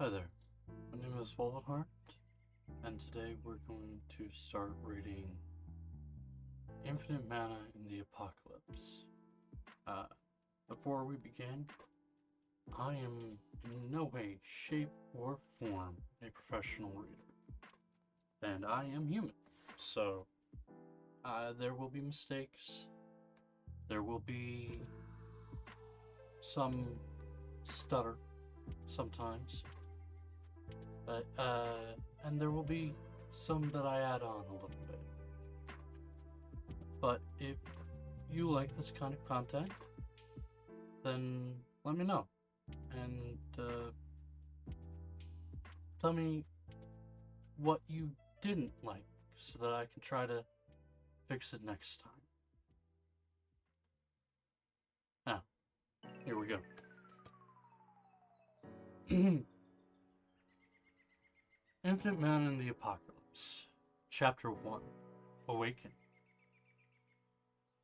Hi there, my name is Wolvenheart, and today we're going to start reading Infinite Mana in the Apocalypse. Uh, Before we begin, I am in no way, shape, or form a professional reader, and I am human, so there will be mistakes, there will be some stutter sometimes, and there will be some that I add on a little bit. But if you like this kind of content, then let me know. And tell me what you didn't like so that I can try to fix it next time. Now, here we go. Infinite Man in the Apocalypse, Chapter 1, Awaken.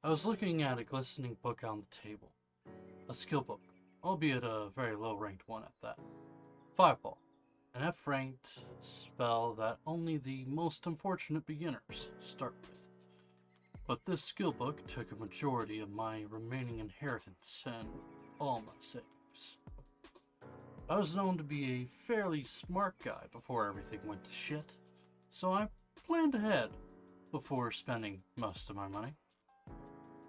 I was looking at a glistening book on the table. A skill book, albeit a very low-ranked one at that. Fireball, an F-ranked spell that only the most unfortunate beginners start with. But this skill book took a majority of my remaining inheritance and all my saves. I was known to be a fairly smart guy before everything went to shit, so I planned ahead before spending most of my money.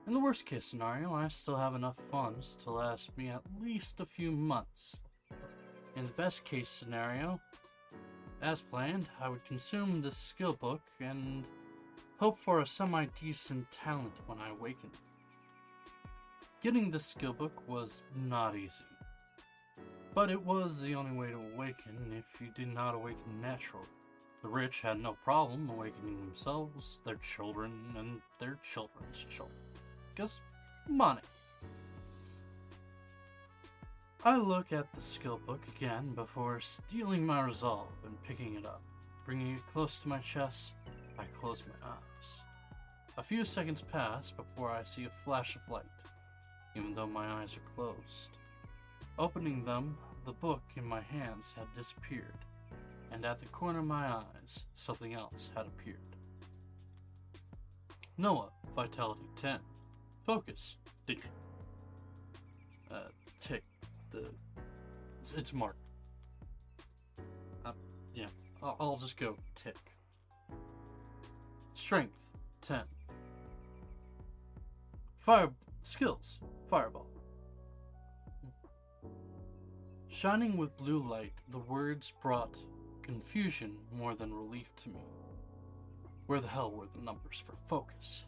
In the worst case scenario, I still have enough funds to last me at least a few months. In the best case scenario, as planned, I would consume this skill book and hope for a semi-decent talent when I awakened. Getting this skill book was not easy, but it was the only way to awaken if you did not awaken naturally. The rich had no problem awakening themselves, their children, and their children's children. Because money. I look at the skill book again before stealing my resolve and picking it up. Bringing it close to my chest, I close my eyes. A few seconds pass before I see a flash of light, even though my eyes are closed. Opening them, the book in my hands had disappeared, and at the corner of my eyes, something else had appeared. Noah, Vitality 10. Focus. Tick. Tick. It's marked. Yeah, I'll just go tick. Strength 10. Fire skills. Fireball. Shining with blue light, the words brought confusion more than relief to me. Where the hell were the numbers for focus?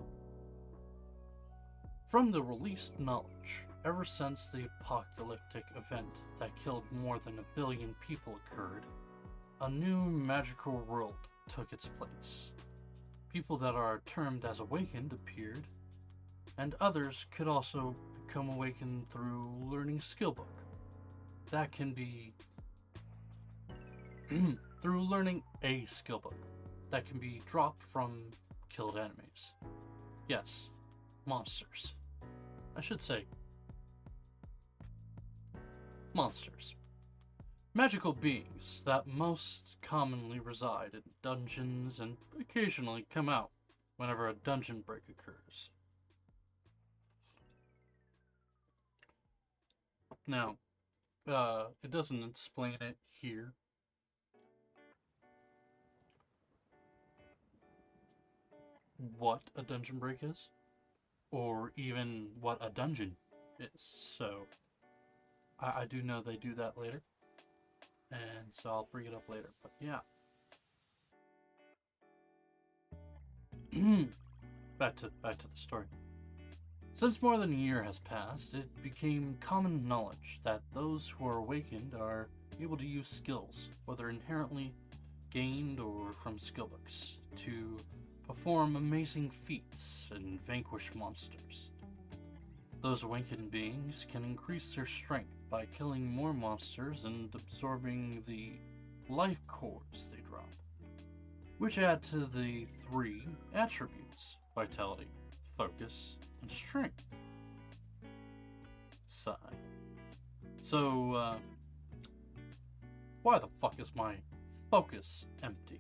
From the released knowledge, ever since the apocalyptic event that killed more than 1 billion people occurred, a new magical world took its place. People that are termed as awakened appeared, and others could also become awakened through learning skill book. That can be through learning a skill book that can be dropped from killed enemies. Yes, monsters. I should say monsters. Magical beings that most commonly reside in dungeons and occasionally come out whenever a dungeon break occurs. Now, it doesn't explain it here. What a dungeon break is, or even what a dungeon is. So, I do know they do that later, and so I'll bring it up later. But yeah, back to the story. Since more than a year has passed, it became common knowledge that those who are awakened are able to use skills, whether inherently gained or from skillbooks, to perform amazing feats and vanquish monsters. Those awakened beings can increase their strength by killing more monsters and absorbing the life cores they drop, which add to the 3 attributes: vitality, focus, and strength. Sigh. So, Why the fuck is my focus empty?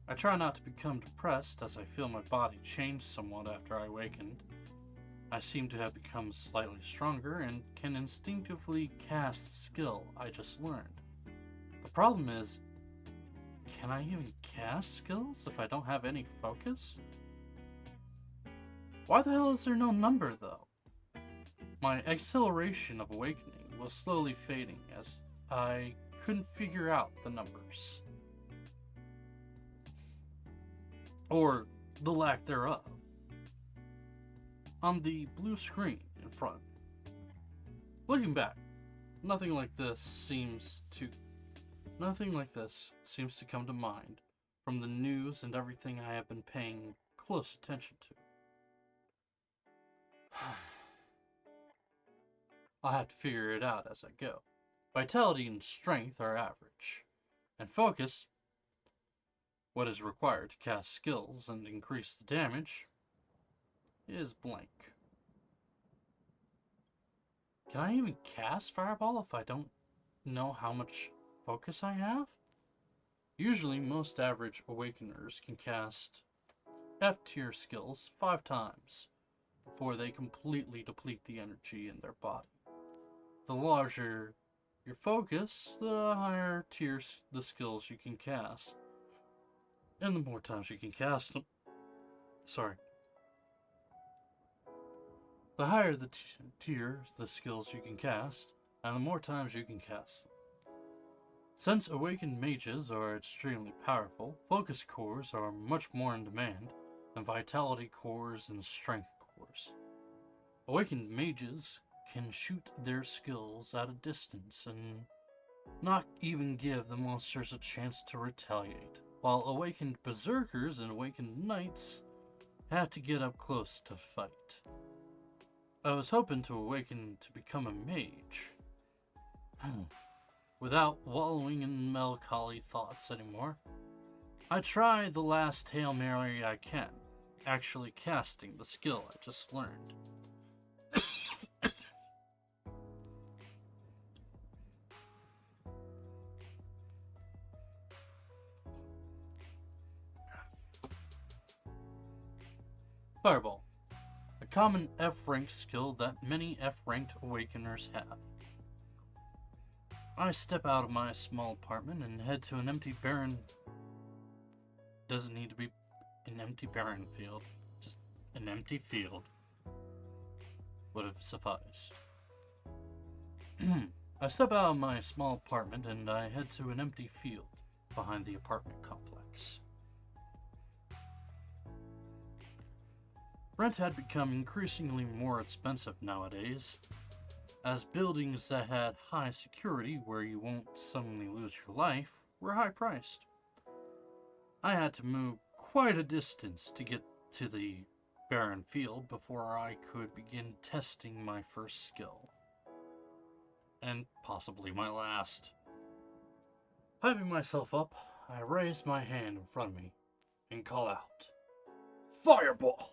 I try not to become depressed as I feel my body change somewhat after I awakened. I seem to have become slightly stronger and can instinctively cast the skill I just learned. The problem is, can I even cast skills if I don't have any focus? Why the hell is there no number though? My exhilaration of awakening was slowly fading as I couldn't figure out the numbers. Or the lack thereof. On the blue screen in front. Looking back, nothing like this seems to come to mind from the news and everything I have been paying close attention to. I'll have to figure it out as I go. Vitality and strength are average, and focus, what is required to cast skills and increase the damage, is blank. Can I even cast Fireball if I don't know how much focus I have? Usually, most average Awakeners can cast F tier skills 5 times before they completely deplete the energy in their body. The larger your focus, the higher tiers the skills you can cast, and the more times you can cast them. The higher the tier the skills you can cast, and the more times you can cast them. Since awakened mages are extremely powerful, focus cores are much more in demand than vitality cores and strength cores. Awakened mages can shoot their skills at a distance and not even give the monsters a chance to retaliate, while awakened berserkers and awakened knights have to get up close to fight. I was hoping to awaken to become a mage, without wallowing in melancholy thoughts anymore. I try the last Hail Mary I can, actually casting the skill I just learned. Fireball, a common F-rank skill that many F-ranked Awakeners have. I step out of my small apartment and head to an empty barren... Doesn't need to be an empty barren field, just an empty field would have sufficed. I step out of my small apartment and I head to an empty field behind the apartment complex. Rent had become increasingly more expensive nowadays, as buildings that had high security where you won't suddenly lose your life were high priced. I had to move quite a distance to get to the barren field before I could begin testing my first skill. And possibly my last. Hyping myself up, I raise my hand in front of me and call out, "Fireball!"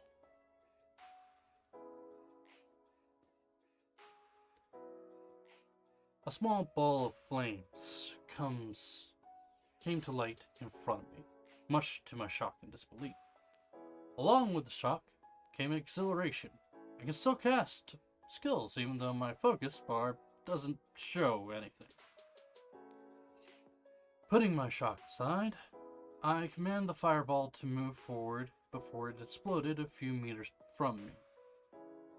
A small ball of flames came to light in front of me, much to my shock and disbelief. Along with the shock came exhilaration. I can still cast skills even though my focus bar doesn't show anything. Putting my shock aside, I command the fireball to move forward before it exploded a few meters from me.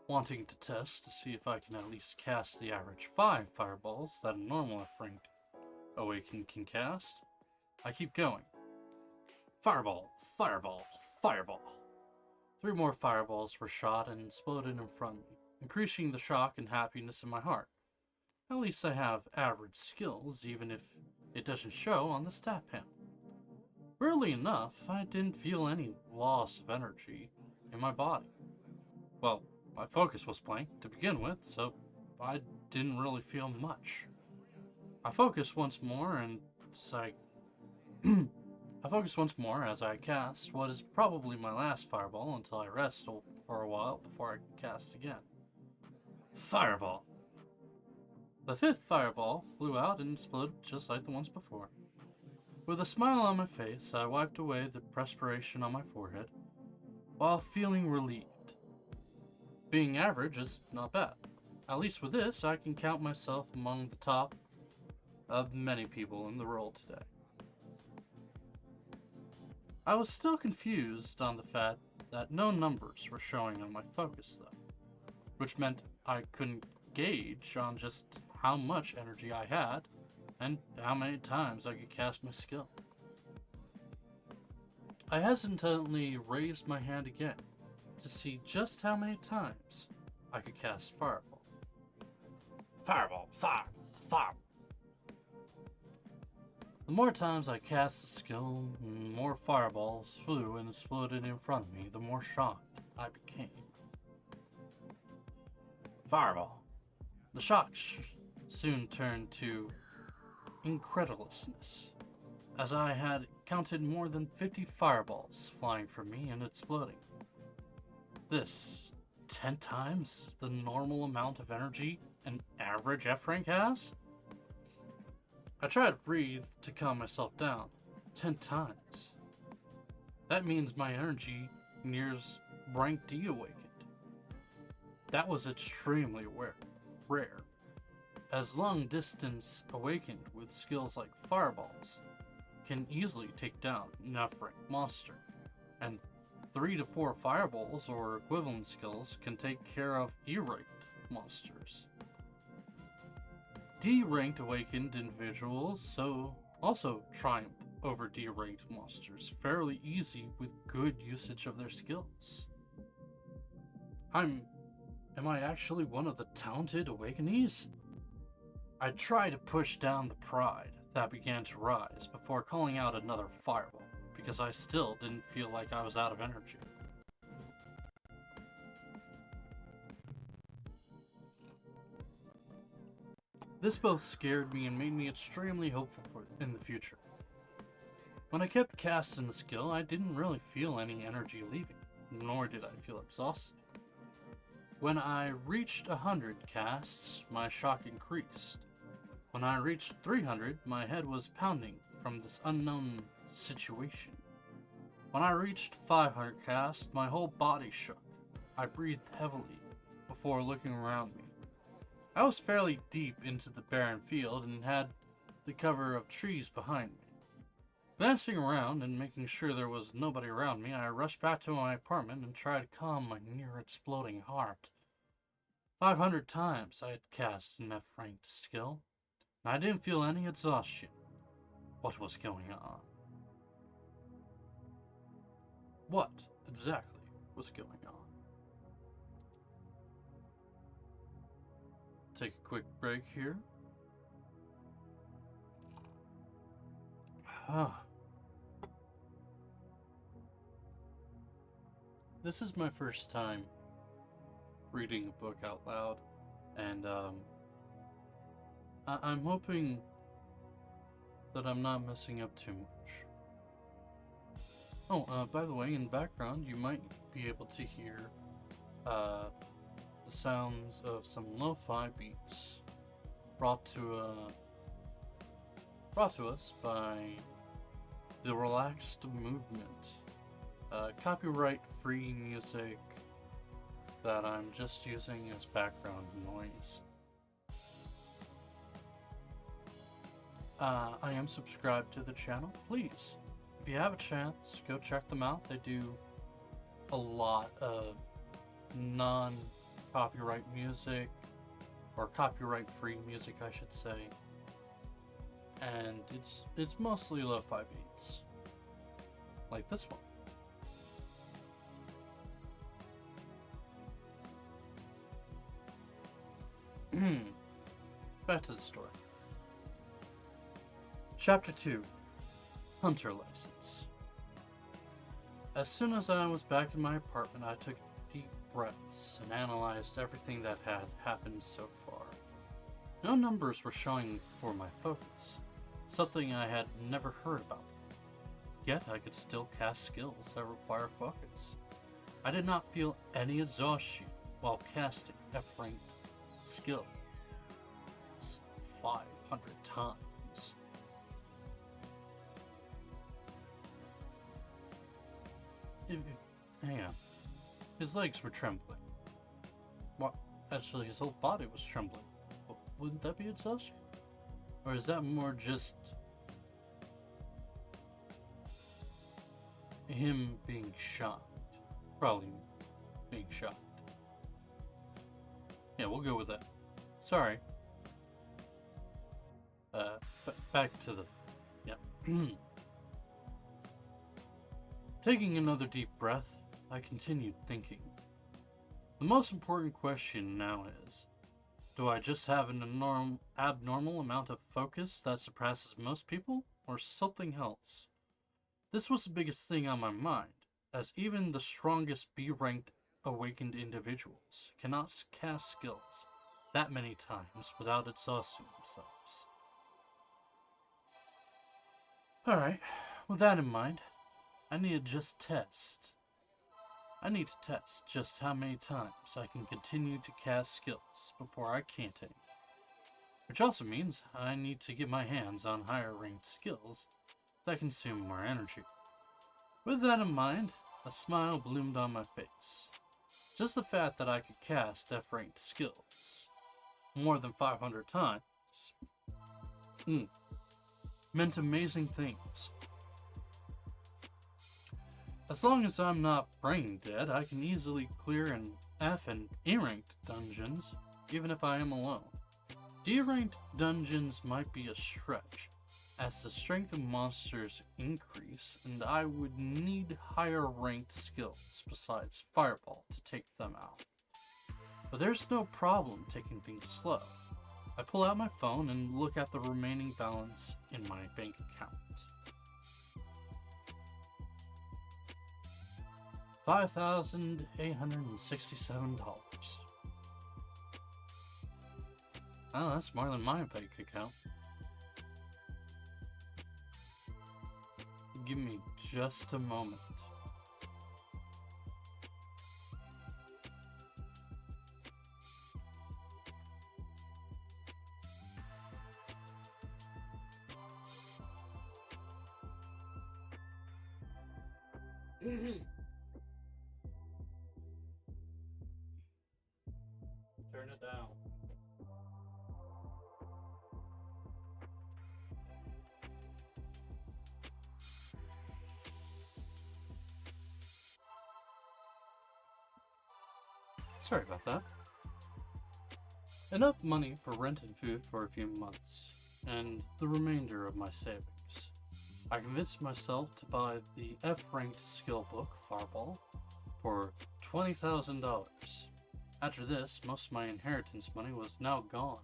Wanting to test to see if I can at least cast the average 5 fireballs that a normal F-ranked Awaken can cast, I keep going. Fireball, fireball, fireball. 3 more fireballs were shot and exploded in front of me, increasing the shock and happiness in my heart. At least I have average skills, even if it doesn't show on the stat panel. Weirdly enough, I didn't feel any loss of energy in my body. Well, my focus was blank to begin with, so I didn't really feel much. I focused once more as I cast what is probably my last fireball until I rest for a while before I cast again. Fireball! The fifth fireball flew out and exploded just like the ones before. With a smile on my face, I wiped away the perspiration on my forehead while feeling relieved. Being average is not bad. At least with this, I can count myself among the top of many people in the world today. I was still confused on the fact that no numbers were showing on my focus though, which meant I couldn't gauge on just how much energy I had and how many times I could cast my skill. I hesitantly raised my hand again to see just how many times I could cast Fireball. Fireball! Fire! Fire! The more times I cast the skill, the more fireballs flew and exploded in front of me, the more shocked I became. Fireball! The shock soon turned to incredulousness, as I had counted more than 50 fireballs flying from me and exploding. This 10 times the normal amount of energy an average F rank has? I tried to breathe to calm myself down. 10 times. That means my energy nears rank D awakened. That was extremely rare, as long distance awakened with skills like fireballs can easily take down an F rank monster, and 3 to 4 fireballs or equivalent skills can take care of E ranked monsters. D-ranked awakened individuals also triumph over D-ranked monsters fairly easy with good usage of their skills. Am I actually one of the talented awakenees? I tried to push down the pride that began to rise before calling out another fireball, because I still didn't feel like I was out of energy. This both scared me and made me extremely hopeful in the future. When I kept casting the skill, I didn't really feel any energy leaving, nor did I feel exhausted. When I reached 100 casts, my shock increased. When I reached 300, my head was pounding from this unknown situation. When I reached 500 casts, my whole body shook. I breathed heavily before looking around me. I was fairly deep into the barren field and had the cover of trees behind me. Glancing around and making sure there was nobody around me, I rushed back to my apartment and tried to calm my near-exploding heart. 500 times I had cast an F-ranked skill, and I didn't feel any exhaustion. What was going on? What exactly was going on? Take a quick break here. This is my first time reading a book out loud, and I'm hoping that I'm not messing up too much. Oh, by the way, in the background, you might be able to hear the sounds of some lo-fi beats brought to us by the Relaxed Movement, copyright-free music that I'm just using as background noise. I am subscribed to the channel. Please, if you have a chance, go check them out. They do a lot of non-copyright music, or copyright-free music, I should say. And it's mostly lo-fi beats, like this one. Back to the story. Chapter 2. Hunter License. As soon as I was back in my apartment, I took deep breaths and analyzed everything that had happened so far. No numbers were showing for my focus, something I had never heard about. Yet I could still cast skills that require focus. I did not feel any exhaustion while casting F-ranked skills. His legs were trembling. What? Actually, his whole body was trembling. Wouldn't that be exhaustion? Or is that more just him being shocked? Probably being shocked. Yeah, we'll go with that. Sorry. Back to the... Yeah. Taking another deep breath, I continued thinking. The most important question now is, do I just have an abnormal amount of focus that surpasses most people, or something else? This was the biggest thing on my mind, as even the strongest B-ranked awakened individuals cannot cast skills that many times without exhausting themselves. Alright, with that in mind, I need to test just how many times I can continue to cast skills before I can't any. Which also means I need to get my hands on higher ranked skills that consume more energy. With that in mind, a smile bloomed on my face. Just the fact that I could cast F-ranked skills more than 500 times meant amazing things. As long as I'm not brain dead, I can easily clear an F and E-ranked dungeons, even if I am alone. D-ranked dungeons might be a stretch, as the strength of monsters increase, and I would need higher ranked skills besides Fireball to take them out. But there's no problem taking things slow. I pull out my phone and look at the remaining balance in my bank account. $5,867. Oh, that's more than my bank account. Give me just a moment. Turn it down. Sorry about that. Enough money for rent and food for a few months, and the remainder of my savings. I convinced myself to buy the F-ranked skill book, Fireball, for $20,000. After this, most of my inheritance money was now gone.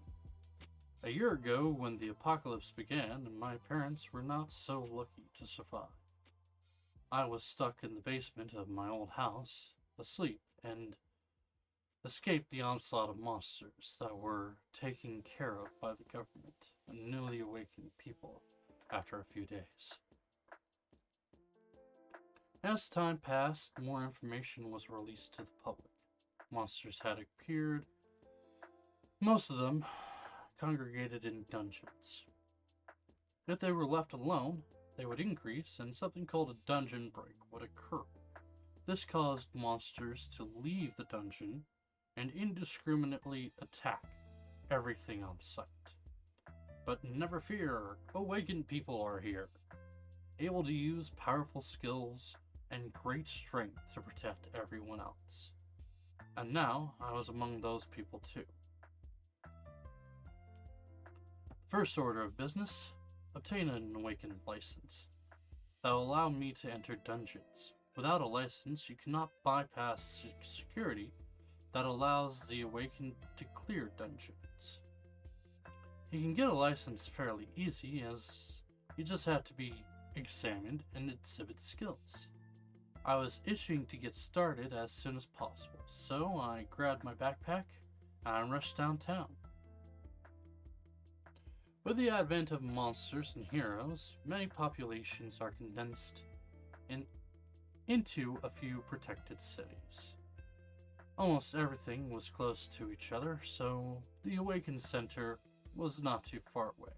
A year ago, when the apocalypse began, my parents were not so lucky to survive. I was stuck in the basement of my old house, asleep, and escaped the onslaught of monsters that were taken care of by the government and newly awakened people after a few days. As time passed, more information was released to the public. Monsters had appeared, most of them congregated in dungeons. If they were left alone, they would increase and something called a dungeon break would occur. This caused monsters to leave the dungeon and indiscriminately attack everything on sight. But never fear, awakened people are here, able to use powerful skills and great strength to protect everyone else. And now, I was among those people too. First order of business, obtain an awakened license that will allow me to enter dungeons. Without a license, you cannot bypass security that allows the awakened to clear dungeons. You can get a license fairly easy, as you just have to be examined and exhibit skills. I was itching to get started as soon as possible, so I grabbed my backpack and rushed downtown. With the advent of monsters and heroes, many populations are condensed into a few protected cities. Almost everything was close to each other, so the Awakened Center was not too far away.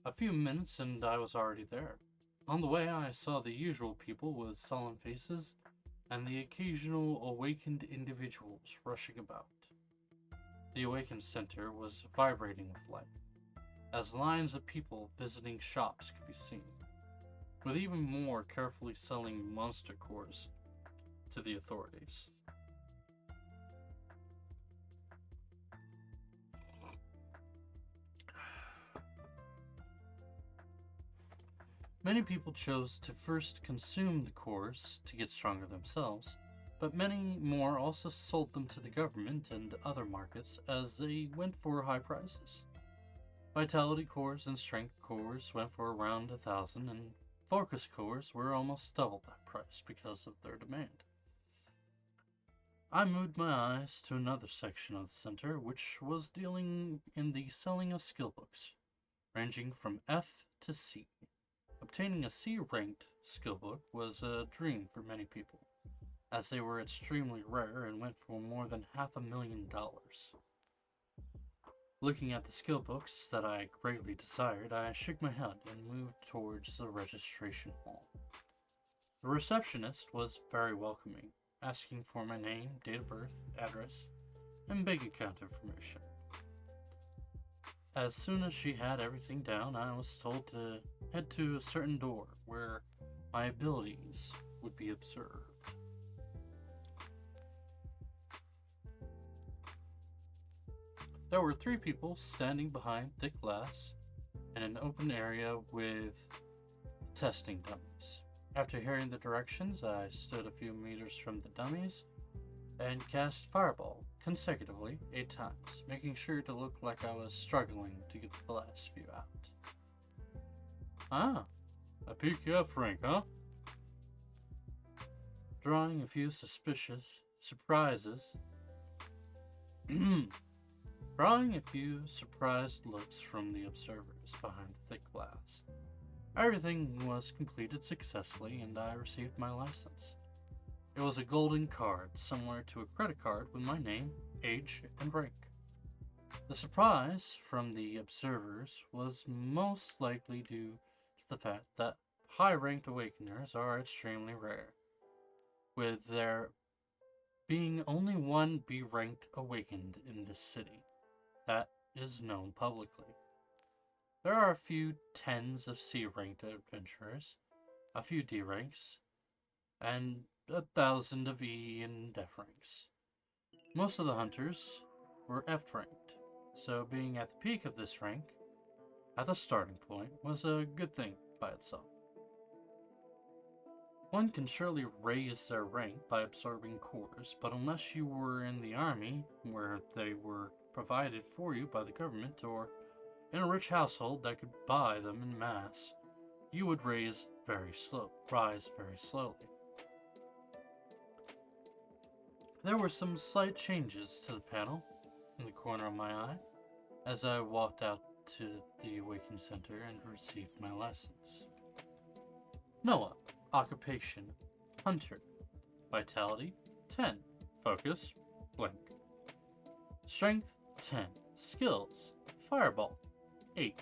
A few minutes and I was already there. On the way, I saw the usual people with sullen faces and the occasional awakened individuals rushing about. The Awakened Center was vibrating with life, as lines of people visiting shops could be seen, with even more carefully selling monster cores to the authorities. Many people chose to first consume the cores to get stronger themselves, but many more also sold them to the government and other markets as they went for high prices. Vitality cores and strength cores went for around 1,000, and focus cores were almost double that price because of their demand. I moved my eyes to another section of the center, which was dealing in the selling of skill books, ranging from F to C. Obtaining a C ranked skill book was a dream for many people, as they were extremely rare and went for more than $500,000. Looking at the skill books that I greatly desired, I shook my head and moved towards the registration hall. The receptionist was very welcoming, asking for my name, date of birth, address, and bank account information. As soon as she had everything down, I was told to head to a certain door where my abilities would be observed. There were 3 people standing behind thick glass in an open area with testing dummies. After hearing the directions, I stood a few meters from the dummies and cast Fireball consecutively 8 times, making sure to look like I was struggling to get the last few out. Ah, a PKF rank, huh? Drawing a few drawing a few surprised looks from the observers behind the thick glass. Everything was completed successfully, and I received my license. It was a golden card, similar to a credit card with my name, age, and rank. The surprise from the observers was most likely due to the fact that high-ranked awakeners are extremely rare, with there being only one B-ranked awakened in this city that is known publicly. There are a few tens of C-ranked adventurers, a few D ranks, and 1,000 of E and F ranks. Most of the hunters were F ranked, so being at the peak of this rank, at the starting point, was a good thing by itself. One can surely raise their rank by absorbing cores, but unless you were in the army, where they were provided for you by the government, or in a rich household that could buy them in mass, you would rise very slowly. There were some slight changes to the panel in the corner of my eye as I walked out to the Awakened Center and received my license. Noah, occupation, hunter, vitality, 10, focus, blink, strength, 10, skills, fireball, 8.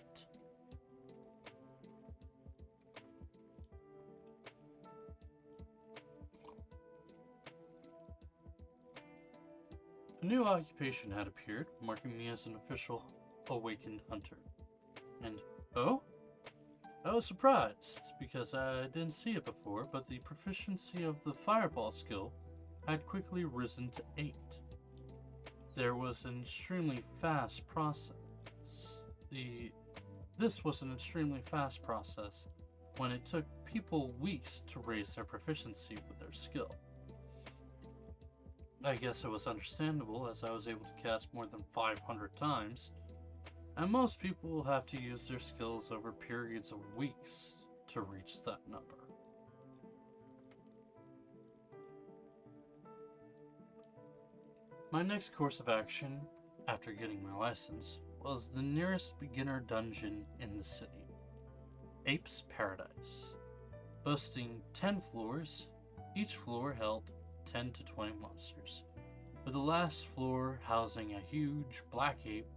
A new occupation had appeared, marking me as an official awakened hunter. And, oh? I was surprised, because I didn't see it before, but the proficiency of the fireball skill had quickly risen to 8. There was an extremely fast process. This was an extremely fast process when it took people weeks to raise their proficiency with their skill. I guess it was understandable, as I was able to cast more than 500 times, and most people will have to use their skills over periods of weeks to reach that number. My next course of action, after getting my license, was the nearest beginner dungeon in the city, Ape's Paradise. Boasting 10 floors, each floor held 10 to 20 monsters, with the last floor housing a huge black ape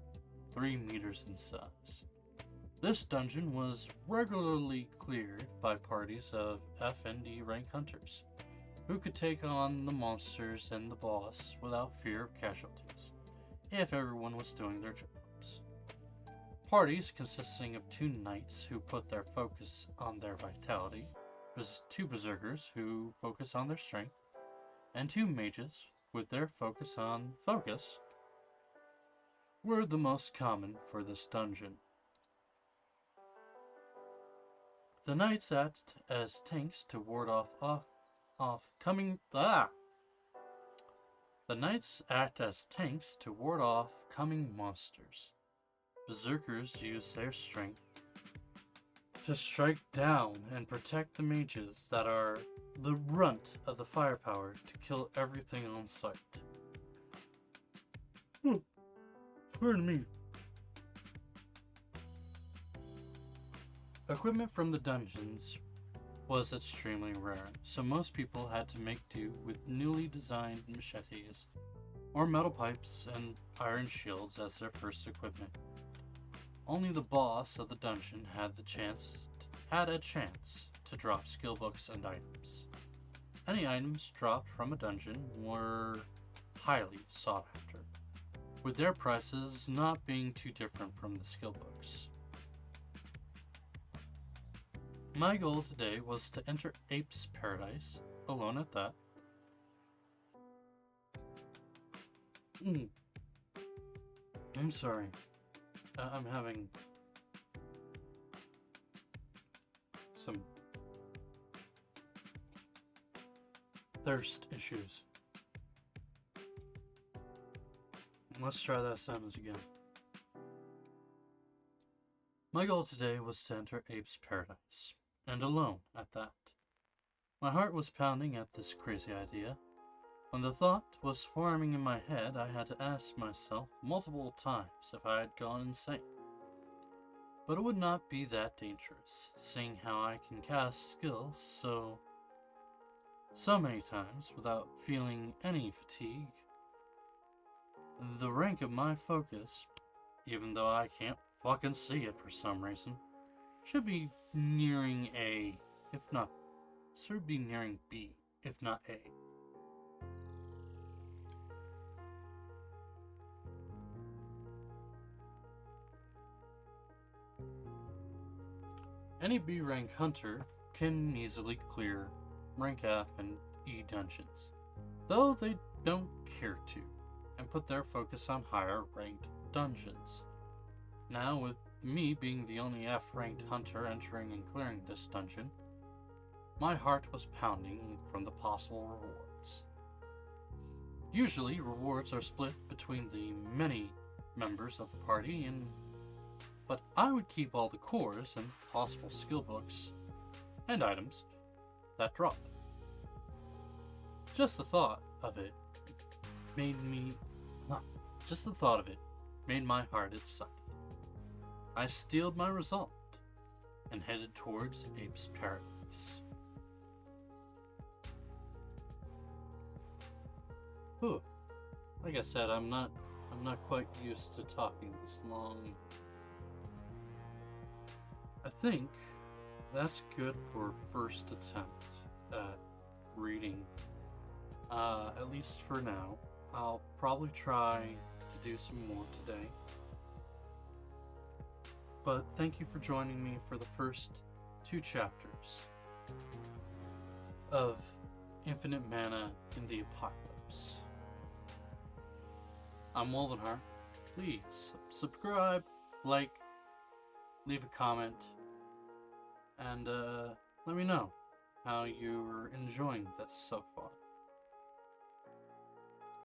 3 meters in size. This dungeon was regularly cleared by parties of F and D rank hunters, who could take on the monsters and the boss without fear of casualties, if everyone was doing their jobs. Parties consisting of 2 knights who put their focus on their vitality, 2 berserkers who focus on their strength, and 2 mages with their focus on focus were the most common for this dungeon. The knights act as tanks to ward off coming. The knights act as tanks to ward off coming monsters. Berserkers use their strength to strike down and protect the mages that are the brunt of the firepower to kill everything on sight. Pardon me. Equipment from the dungeons was extremely rare, so most people had to make do with newly designed machetes or metal pipes and iron shields as their first equipment. Only the boss of the dungeon had a chance to drop skill books and items. Any items dropped from a dungeon were highly sought after, with their prices not being too different from the skill books. My goal today was to enter Ape's Paradise, alone at that. I'm sorry. I'm having some thirst issues. Let's try that sentence again. My goal today was to enter Ape's Paradise, and alone at that. My heart was pounding at this crazy idea. When the thought was forming in my head, I had to ask myself multiple times if I had gone insane. But it would not be that dangerous, seeing how I can cast skills so many times without feeling any fatigue. The rank of my focus, even though I can't fucking see it for some reason, should be nearing A, if not, should be nearing B, if not A. Any B rank hunter can easily clear rank F and E dungeons, though they don't care to, and put their focus on higher ranked dungeons. Now, with me being the only F ranked hunter entering and clearing this dungeon, my heart was pounding from the possible rewards. Usually, rewards are split between the many members of the party, but I would keep all the cores and possible skill books and items that drop. Just the thought of it made my heart excited. I steeled my resolve and headed towards Ape's Paradise. Whew. Like I said, I'm not quite used to talking this long. I think that's good for first attempt at reading. At least for now. I'll probably try to do some more today. But thank you for joining me for the first 2 chapters of Infinite Mana in the Apocalypse. I'm Wolvenheart. Please subscribe, like, leave a comment, and let me know how you're enjoying this so far.